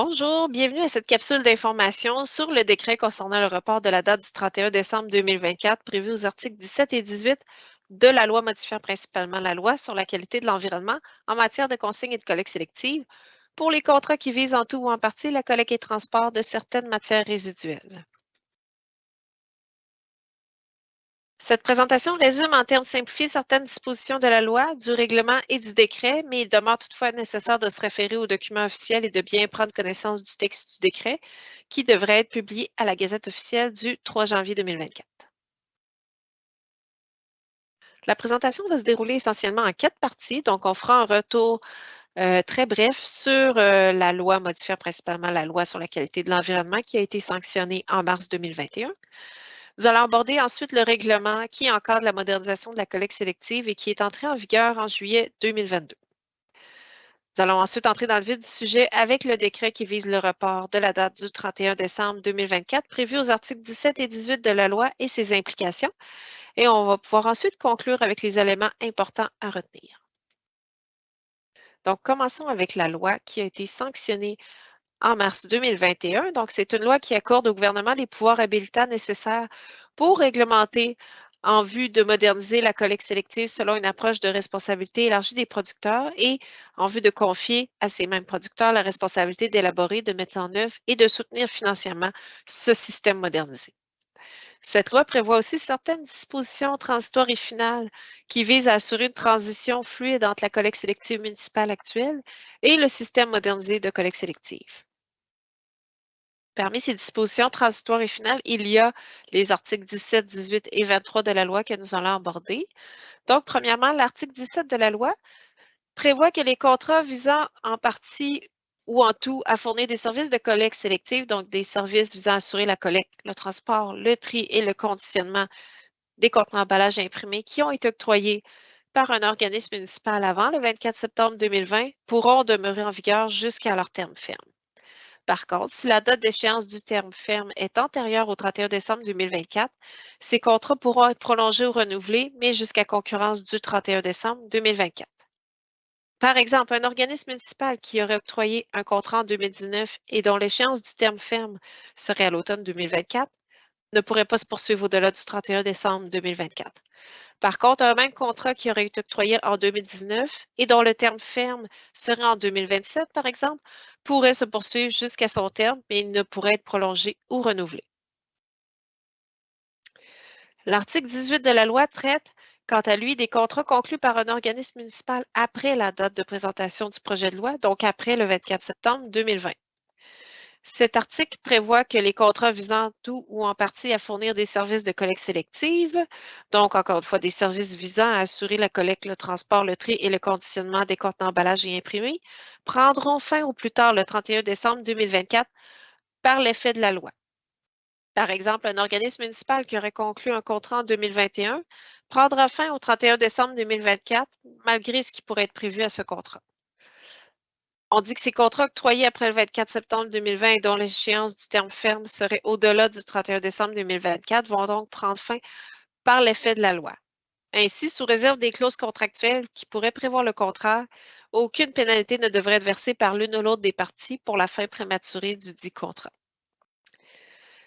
Bonjour, bienvenue à cette capsule d'information sur le décret concernant le report de la date du 31 décembre 2024 prévu aux articles 17 et 18 de la loi modifiant principalement la loi sur la qualité de l'environnement en matière de consignes et de collecte sélective pour les contrats qui visent en tout ou en partie la collecte et transport de certaines matières résiduelles. Cette présentation résume en termes simplifiés certaines dispositions de la loi, du règlement et du décret, mais il demeure toutefois nécessaire de se référer aux documents officiels et de bien prendre connaissance du texte du décret qui devrait être publié à la Gazette officielle du 3 janvier 2024. La présentation va se dérouler essentiellement en 4 parties, donc on fera un retour très bref sur la loi modifiant principalement la loi sur la qualité de l'environnement qui a été sanctionnée en mars 2021. Nous allons aborder ensuite le règlement qui encadre la modernisation de la collecte sélective et qui est entré en vigueur en juillet 2022. Nous allons ensuite entrer dans le vif du sujet avec le décret qui vise le report de la date du 31 décembre 2024 prévu aux articles 17 et 18 de la loi et ses implications. Et on va pouvoir ensuite conclure avec les éléments importants à retenir. Donc, commençons avec la loi qui a été sanctionnée en mars 2021. Donc, c'est une loi qui accorde au gouvernement les pouvoirs habilitants nécessaires pour réglementer en vue de moderniser la collecte sélective selon une approche de responsabilité élargie des producteurs et en vue de confier à ces mêmes producteurs la responsabilité d'élaborer, de mettre en œuvre et de soutenir financièrement ce système modernisé. Cette loi prévoit aussi certaines dispositions transitoires et finales qui visent à assurer une transition fluide entre la collecte sélective municipale actuelle et le système modernisé de collecte sélective. Parmi ces dispositions transitoires et finales, il y a les articles 17, 18 et 23 de la loi que nous allons aborder. Donc, premièrement, l'article 17 de la loi prévoit que les contrats visant en partie ou en tout à fournir des services de collecte sélective, donc des services visant à assurer la collecte, le transport, le tri et le conditionnement des contenants emballages imprimés qui ont été octroyés par un organisme municipal avant le 24 septembre 2020 pourront demeurer en vigueur jusqu'à leur terme ferme. Par contre, si la date d'échéance du terme ferme est antérieure au 31 décembre 2024, ces contrats pourront être prolongés ou renouvelés, mais jusqu'à concurrence du 31 décembre 2024. Par exemple, un organisme municipal qui aurait octroyé un contrat en 2019 et dont l'échéance du terme ferme serait à l'automne 2024 ne pourrait pas se poursuivre au-delà du 31 décembre 2024. Par contre, un même contrat qui aurait été octroyé en 2019 et dont le terme ferme serait en 2027, par exemple, pourrait se poursuivre jusqu'à son terme, mais il ne pourrait être prolongé ou renouvelé. L'article 18 de la loi traite, quant à lui, des contrats conclus par un organisme municipal après la date de présentation du projet de loi, donc après le 24 septembre 2020. Cet article prévoit que les contrats visant tout ou en partie à fournir des services de collecte sélective, donc encore une fois des services visant à assurer la collecte, le transport, le tri et le conditionnement des contenants emballages et imprimés, prendront fin au plus tard le 31 décembre 2024 par l'effet de la loi. Par exemple, un organisme municipal qui aurait conclu un contrat en 2021 prendra fin au 31 décembre 2024 malgré ce qui pourrait être prévu à ce contrat. On dit que ces contrats octroyés après le 24 septembre 2020 et dont l'échéance du terme ferme serait au-delà du 31 décembre 2024 vont donc prendre fin par l'effet de la loi. Ainsi, sous réserve des clauses contractuelles qui pourraient prévoir le contraire, aucune pénalité ne devrait être versée par l'une ou l'autre des parties pour la fin prématurée du dit contrat.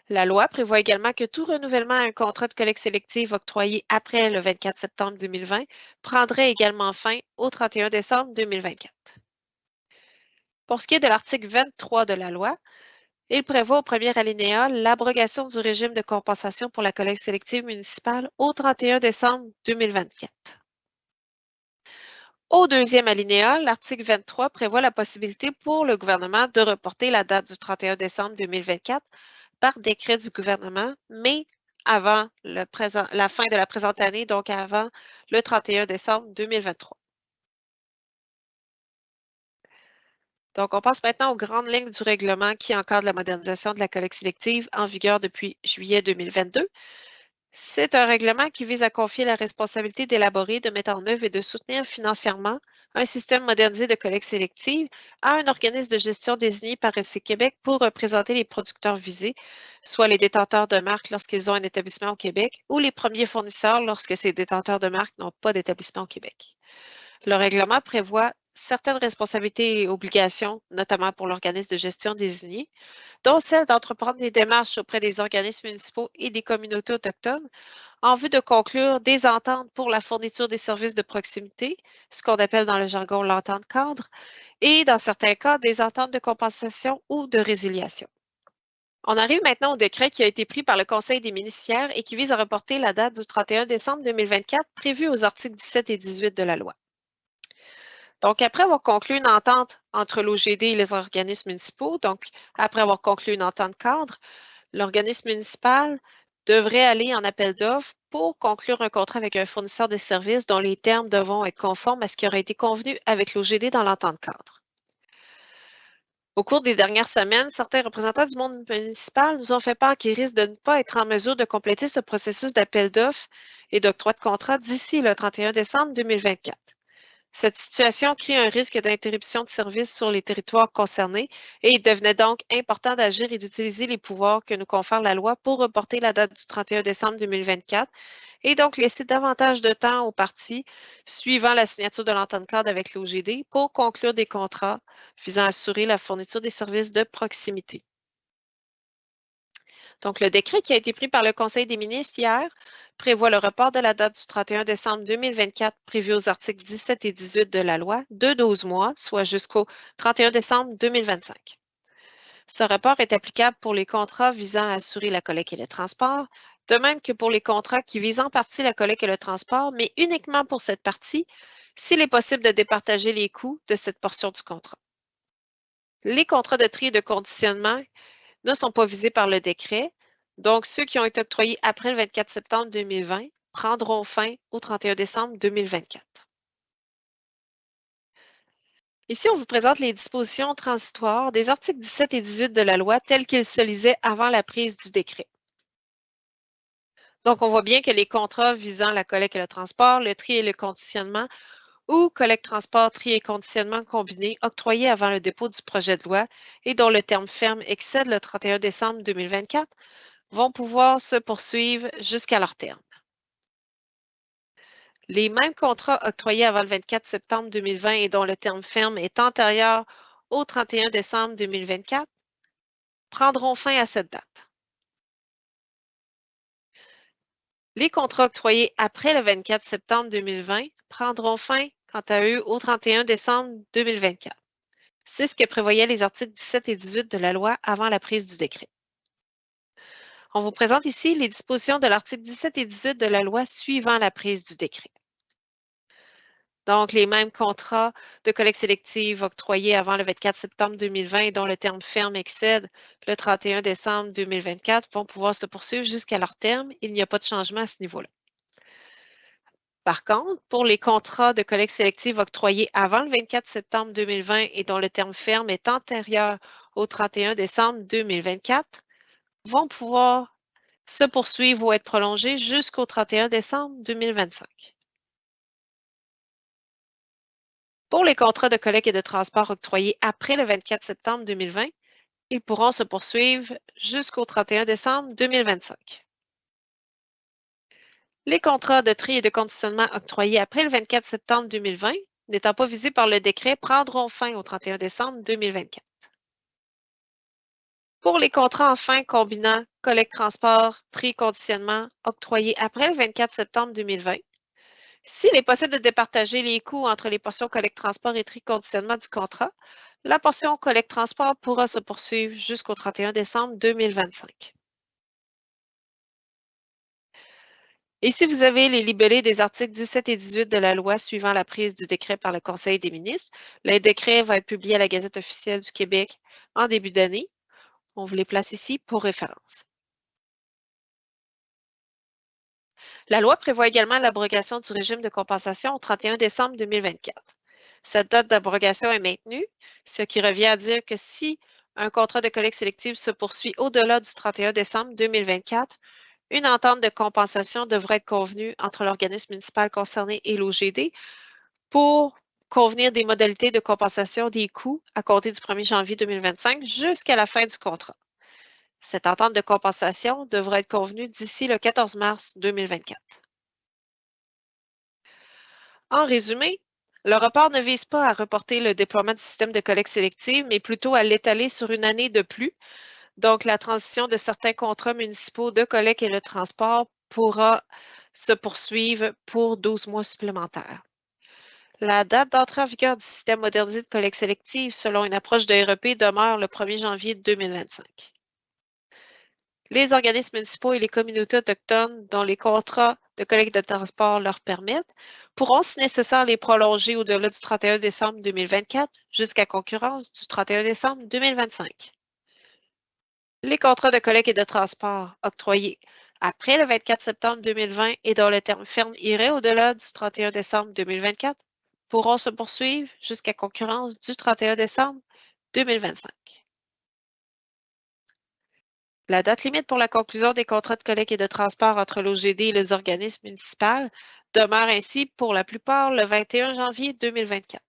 La loi prévoit également que tout renouvellement à un contrat de collecte sélective octroyé après le 24 septembre 2020 prendrait également fin au 31 décembre 2024. Pour ce qui est de l'article 23 de la loi, il prévoit au premier alinéa l'abrogation du régime de compensation pour la collecte sélective municipale au 31 décembre 2024. Au deuxième alinéa, l'article 23 prévoit la possibilité pour le gouvernement de reporter la date du 31 décembre 2024 par décret du gouvernement, mais avant la fin de la présente année, donc avant le 31 décembre 2023. Donc, on passe maintenant aux grandes lignes du règlement qui encadre la modernisation de la collecte sélective en vigueur depuis juillet 2022. C'est un règlement qui vise à confier la responsabilité d'élaborer, de mettre en œuvre et de soutenir financièrement un système modernisé de collecte sélective à un organisme de gestion désigné par SC Québec pour représenter les producteurs visés, soit les détenteurs de marque lorsqu'ils ont un établissement au Québec ou les premiers fournisseurs lorsque ces détenteurs de marque n'ont pas d'établissement au Québec. Le règlement prévoit certaines responsabilités et obligations, notamment pour l'organisme de gestion désigné, dont celle d'entreprendre des démarches auprès des organismes municipaux et des communautés autochtones en vue de conclure des ententes pour la fourniture des services de proximité, ce qu'on appelle dans le jargon l'entente cadre, et dans certains cas, des ententes de compensation ou de résiliation. On arrive maintenant au décret qui a été pris par le Conseil des ministères et qui vise à reporter la date du 31 décembre 2024 prévue aux articles 17 et 18 de la loi. Donc, après avoir conclu une entente entre l'OGD et les organismes municipaux, donc après avoir conclu une entente cadre, l'organisme municipal devrait aller en appel d'offres pour conclure un contrat avec un fournisseur de services dont les termes devront être conformes à ce qui aurait été convenu avec l'OGD dans l'entente cadre. Au cours des dernières semaines, certains représentants du monde municipal nous ont fait part qu'ils risquent de ne pas être en mesure de compléter ce processus d'appel d'offres et d'octroi de contrat d'ici le 31 décembre 2024. Cette situation crée un risque d'interruption de service sur les territoires concernés et il devenait donc important d'agir et d'utiliser les pouvoirs que nous confère la loi pour reporter la date du 31 décembre 2024 et donc laisser davantage de temps aux parties suivant la signature de l'entente cadre avec l'OGD pour conclure des contrats visant à assurer la fourniture des services de proximité. Donc, le décret qui a été pris par le Conseil des ministres hier prévoit le report de la date du 31 décembre 2024 prévu aux articles 17 et 18 de la loi de 12 mois, soit jusqu'au 31 décembre 2025. Ce report est applicable pour les contrats visant à assurer la collecte et le transport, de même que pour les contrats qui visent en partie la collecte et le transport, mais uniquement pour cette partie, s'il est possible de départager les coûts de cette portion du contrat. Les contrats de tri et de conditionnement ne sont pas visés par le décret, donc ceux qui ont été octroyés après le 24 septembre 2020 prendront fin au 31 décembre 2024. Ici, on vous présente les dispositions transitoires des articles 17 et 18 de la loi tels qu'ils se lisaient avant la prise du décret. Donc, on voit bien que les contrats visant la collecte et le transport, le tri et le conditionnement ou collecte, transport, tri et conditionnement combinés octroyés avant le dépôt du projet de loi et dont le terme ferme excède le 31 décembre 2024 vont pouvoir se poursuivre jusqu'à leur terme. Les mêmes contrats octroyés avant le 24 septembre 2020 et dont le terme ferme est antérieur au 31 décembre 2024 prendront fin à cette date. Les contrats octroyés après le 24 septembre 2020 prendront fin, quant à eux, au 31 décembre 2024. C'est ce que prévoyaient les articles 17 et 18 de la loi avant la prise du décret. On vous présente ici les dispositions de l'article 17 et 18 de la loi suivant la prise du décret. Donc, les mêmes contrats de collecte sélective octroyés avant le 24 septembre 2020 et dont le terme ferme excède le 31 décembre 2024 vont pouvoir se poursuivre jusqu'à leur terme. Il n'y a pas de changement à ce niveau-là. Par contre, pour les contrats de collecte sélective octroyés avant le 24 septembre 2020 et dont le terme ferme est antérieur au 31 décembre 2024, vont pouvoir se poursuivre ou être prolongés jusqu'au 31 décembre 2025. Pour les contrats de collecte et de transport octroyés après le 24 septembre 2020, ils pourront se poursuivre jusqu'au 31 décembre 2025. Les contrats de tri et de conditionnement octroyés après le 24 septembre 2020, n'étant pas visés par le décret, prendront fin au 31 décembre 2024. Pour les contrats enfin combinant collecte, transport, tri et conditionnement octroyés après le 24 septembre 2020, s'il est possible de départager les coûts entre les portions collecte, transport et tri conditionnement du contrat, la portion collecte, transport pourra se poursuivre jusqu'au 31 décembre 2025. Ici, vous avez les libellés des articles 17 et 18 de la loi suivant la prise du décret par le Conseil des ministres. Le décret va être publié à la Gazette officielle du Québec en début d'année. On vous les place ici pour référence. La loi prévoit également l'abrogation du régime de compensation au 31 décembre 2024. Cette date d'abrogation est maintenue, ce qui revient à dire que si un contrat de collecte sélective se poursuit au-delà du 31 décembre 2024, une entente de compensation devrait être convenue entre l'organisme municipal concerné et l'OGD pour convenir des modalités de compensation des coûts à compter du 1er janvier 2025 jusqu'à la fin du contrat. Cette entente de compensation devrait être convenue d'ici le 14 mars 2024. En résumé, Le report ne vise pas à reporter le déploiement du système de collecte sélective, mais plutôt à l'étaler sur une année de plus. Donc, la transition de certains contrats municipaux de collecte et de transport pourra se poursuivre pour 12 mois supplémentaires. La date d'entrée en vigueur du système modernisé de collecte sélective selon une approche de REP demeure le 1er janvier 2025. Les organismes municipaux et les communautés autochtones dont les contrats de collecte de transport leur permettent pourront, si nécessaire, les prolonger au-delà du 31 décembre 2024 jusqu'à concurrence du 31 décembre 2025. Les contrats de collecte et de transport octroyés après le 24 septembre 2020 et dont le terme ferme irait au-delà du 31 décembre 2024 pourront se poursuivre jusqu'à concurrence du 31 décembre 2025. La date limite pour la conclusion des contrats de collecte et de transport entre l'OGD et les organismes municipaux demeure ainsi pour la plupart le 21 janvier 2024.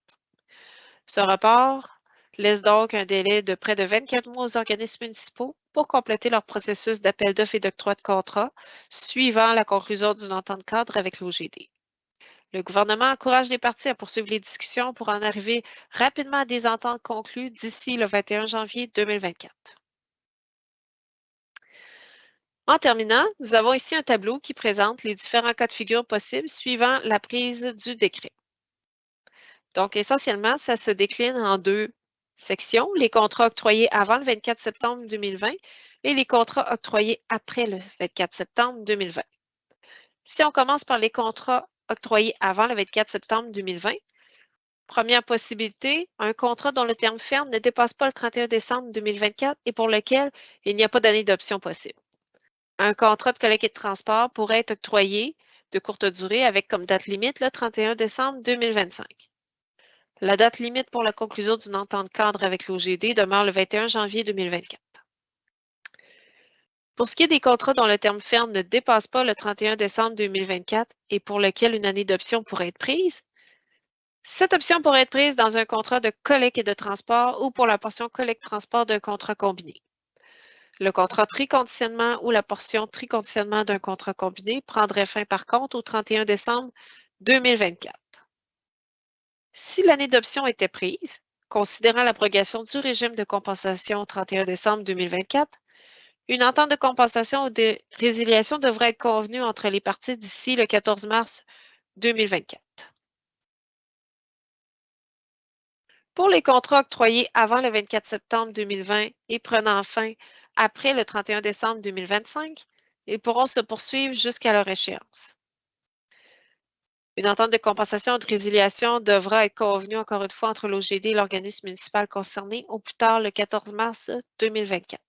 Ce report laisse donc un délai de près de 24 mois aux organismes municipaux pour compléter leur processus d'appel d'offres et d'octroi de contrat suivant la conclusion d'une entente cadre avec l'OGD. Le gouvernement encourage les parties à poursuivre les discussions pour en arriver rapidement à des ententes conclues d'ici le 21 janvier 2024. En terminant, nous avons ici un tableau qui présente les différents cas de figure possibles suivant la prise du décret. Donc, essentiellement, ça se décline en deux sections, les contrats octroyés avant le 24 septembre 2020 et les contrats octroyés après le 24 septembre 2020. Si on commence par les contrats octroyés avant le 24 septembre 2020, première possibilité, un contrat dont le terme ferme ne dépasse pas le 31 décembre 2024 et pour lequel il n'y a pas d'année d'option possible. Un contrat de collecte et de transport pourrait être octroyé de courte durée avec comme date limite le 31 décembre 2025. La date limite pour la conclusion d'une entente cadre avec l'OGD demeure le 21 janvier 2024. Pour ce qui est des contrats dont le terme ferme ne dépasse pas le 31 décembre 2024 et pour lequel une année d'option pourrait être prise, cette option pourrait être prise dans un contrat de collecte et de transport ou pour la portion collecte-transport d'un contrat combiné. Le contrat triconditionnement ou la portion triconditionnement d'un contrat combiné prendrait fin par contre au 31 décembre 2024. Si l'année d'option était prise, considérant l'abrogation du régime de compensation au 31 décembre 2024, une entente de compensation ou de résiliation devrait être convenue entre les parties d'ici le 14 mars 2024. Pour les contrats octroyés avant le 24 septembre 2020 et prenant fin après le 31 décembre 2025, ils pourront se poursuivre jusqu'à leur échéance. Une entente de compensation ou de résiliation devra être convenue encore une fois entre l'OGD et l'organisme municipal concerné au plus tard le 14 mars 2024.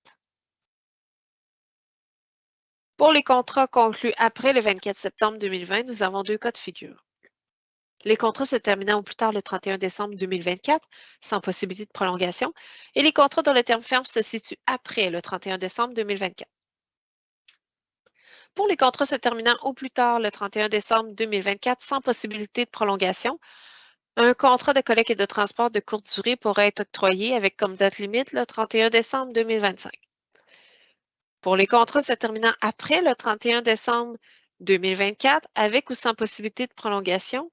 Pour les contrats conclus après le 24 septembre 2020, nous avons deux cas de figure. Les contrats se terminant au plus tard le 31 décembre 2024, sans possibilité de prolongation, et les contrats dont le terme ferme se situe après le 31 décembre 2024. Pour les contrats se terminant au plus tard le 31 décembre 2024, sans possibilité de prolongation, un contrat de collecte et de transport de courte durée pourrait être octroyé avec comme date limite le 31 décembre 2025. Pour les contrats se terminant après le 31 décembre 2024, avec ou sans possibilité de prolongation,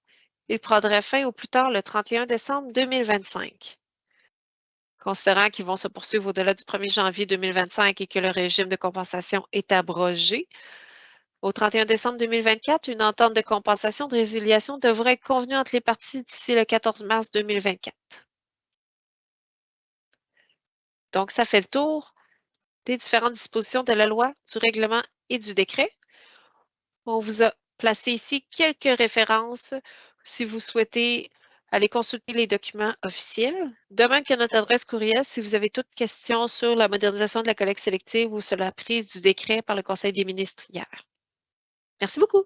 ils prendraient fin au plus tard le 31 décembre 2025. Considérant qu'ils vont se poursuivre au-delà du 1er janvier 2025 et que le régime de compensation est abrogé, au 31 décembre 2024, une entente de compensation de résiliation devrait être convenue entre les parties d'ici le 14 mars 2024. Donc, ça fait le tour des différentes dispositions de la loi, du règlement et du décret. On vous a placé ici quelques références si vous souhaitez aller consulter les documents officiels. De même que notre adresse courriel si vous avez toute question sur la modernisation de la collecte sélective ou sur la prise du décret par le Conseil des ministres hier. Merci beaucoup.